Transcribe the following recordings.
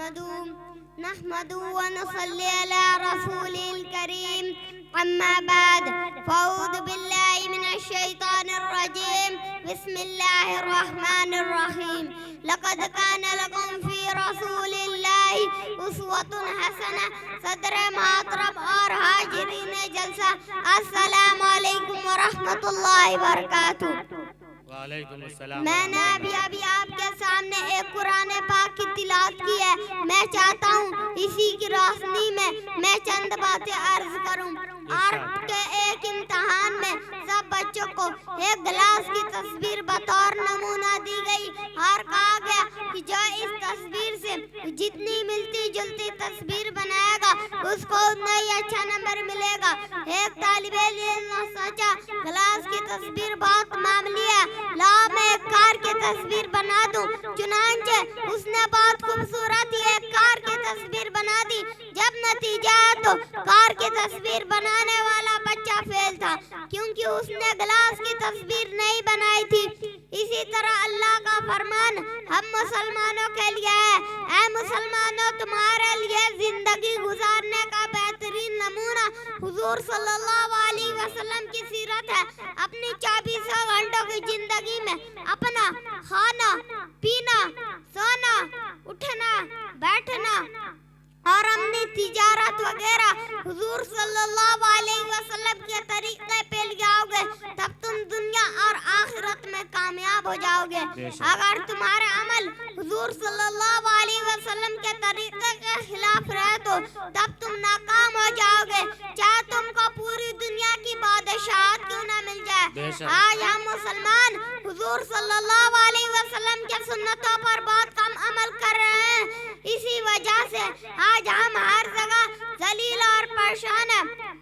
نحمده ونصلي على رسوله الكريم أما بعد فأعوذ بالله من الشيطان الرجيم بسم الله الرحمن الرحيم لقد كان لكم في رسول الله أسوة حسنة صدر محترم اور حاضرین جلسہ السلام علیکم ورحمۃ اللہ وبرکاتہ۔ وعلیکم السلام۔ میں نے ابھی آپ کے سامنے ایک قرآن پاک کی تلاوت کی ہے۔ میں چاہتا ہوں اسی کی روشنی میں میں چند باتیں عرض کروں۔ آج کے ایک امتحان میں سب بچوں کو ایک گلاس کی تصویر بطور نمونہ دی گئی اور کہا گیا کہ جو اس تصویر سے جتنی ملتی جلتی تصویر بنائے گا اس کو اتنا ہی اچھا نمبر ملے گا۔ ایک طالب علم نے سوچا گلاس کی تصویر بہت معمولی ہے، لاؤ میں ایک کار کی تصویر بنا دوں۔ چنانچہ اس نے بہت خوبصورت ایک کار کی تصویر بنا دی۔ جب نتیجہ تو کار کی تصویر بنانے والا بچہ فیل تھا کیونکہ اس نے گلاس کی تصویر نہیں بنائی تھی۔ اسی طرح اللہ کا فرمان ہم مسلمانوں کے لیے ہے، اے مسلمانوں تمہارے لیے زندگی گزارنے کا بہترین نمونہ حضور صلی اللہ علیہ وسلم کی سیرت ہے۔ اپنی 24 گھنٹوں کی زندگی میں اپنا کھانا پینا سونا اٹھنا بیٹھنا اور اپنی تجارت وغیرہ حضور صلی اللہ علیہ وسلم کے طریقے پہ لیاؤ گے تب تم دنیا اور آخرت میں کامیاب ہو جاؤ گے۔ اگر تمہارے عمل حضور صلی اللہ علیہ وسلم کے طریقے کے خلاف رہے تو تب تم ناکام ہو جاؤ گے، چاہے تم کو پوری دنیا کی بادشاہت کیوں نہ مل جائے۔ آج ہم مسلمان حضور صلی اللہ علیہ وسلم کے سنتوں پر بہت کم عمل کر رہے ہیں۔ اسی وجہ سے آج ہم ہر جگہ ذلیل اور پریشان ہیں۔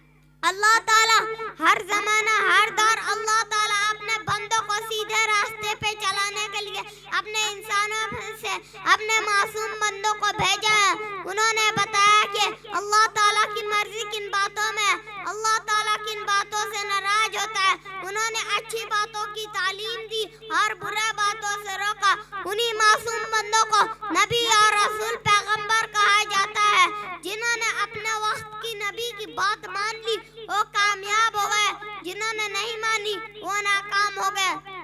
اللہ تعالیٰ ہر زمانہ ہر دور اللہ تعالیٰ اپنے بندوں کو سیدھے راستے پہ چلانے کے لیے اپنے انسانوں سے اپنے معصوم بندوں کو بھیجا ہے۔ انہوں نے بتایا کہ اللہ تعالیٰ کی مرضی کن باتوں میں ہے، اللہ تعالیٰ کن باتوں سے ناراض ہوتا ہے۔ انہوں نے اچھی باتوں کی تعلیم دی اور برے باتوں سے روکا۔ انہی معصوم بندوں کو نبی اور رسول پیغمبر کہا جاتا ہے۔ جنہوں نے اپنے وقت کی نبی کی بات مان لی وہ کامیاب ہو گئے، جنہوں نے نہیں مانی وہ ناکام ہو گئے۔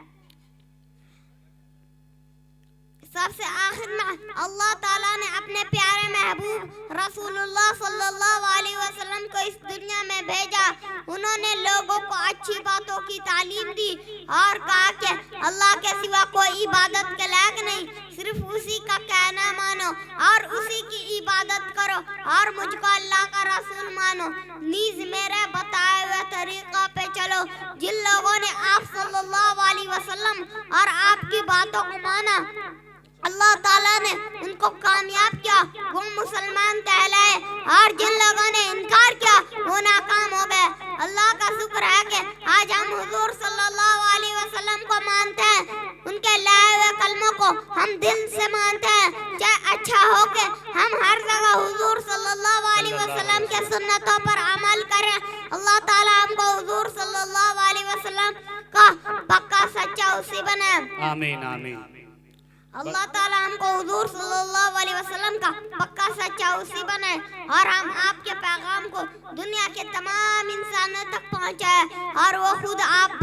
سب سے آخر میں اللہ تعالیٰ نے اپنے پیارے محبوب رسول اللہ صلی اللہ علیہ وسلم کو اس دنیا میں بھیجا۔ انہوں نے لوگوں کو اچھی باتوں کی تعلیم دی اور کہا کہ اللہ کے سوا کوئی عبادت کے لائق نہیں، صرف اسی کا کہنا مانو اور اسی کی عبادت کرو اور مجھ کو اللہ کا رسول مانو، نیز میرے بتائے ہوئے طریقہ پہ چلو۔ جن لوگوں نے آپ صلی اللہ علیہ وسلم اور آپ کی باتوں کو مانا اللہ تعالیٰ نے ان کو کامیاب کیا، وہ مسلمان کہلائے، اور جن لوگوں نے انکار کیا وہ ناکام ہو گئے۔ اللہ کا شکر ہے کہ آج ہم حضور صلی اللہ علیہ وسلم کو مانتے ہیں، ان کے لائے ہوئے کلموں کو ہم دل سے مانتے ہیں، چاہے اچھا ہو کہ ہم ہر جگہ حضور صلی اللہ علیہ وسلم کے سنتوں پر عمل کریں۔ اللہ تعالیٰ ہم کو حضور صلی اللہ علیہ وسلم کا پکا سچا اسی بنائے۔ آمین آمین۔ اللہ تعالیٰ ہم کو حضور صلی اللہ علیہ وسلم کا پکا سچا اسی بنائے اور ہم آپ کے پیغام کو دنیا کے تمام انسانوں تک پہنچائے اور وہ خود آپ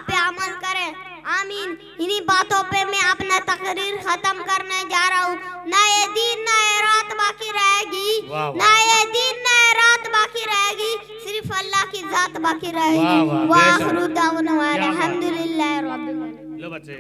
پہ عمل کرے۔ آمین۔ انہی باتوں پہ میں اپنا تقریر ختم کرنے جا رہا ہوں۔ نہ یہ دن نہ یہ رات باقی رہے گی، نہ یہ دن نہ یہ رات باقی رہے گی، صرف اللہ کی ذات باقی رہے گی۔ وآخر دعوانا الحمدللہ رب العالمین۔ لو بچے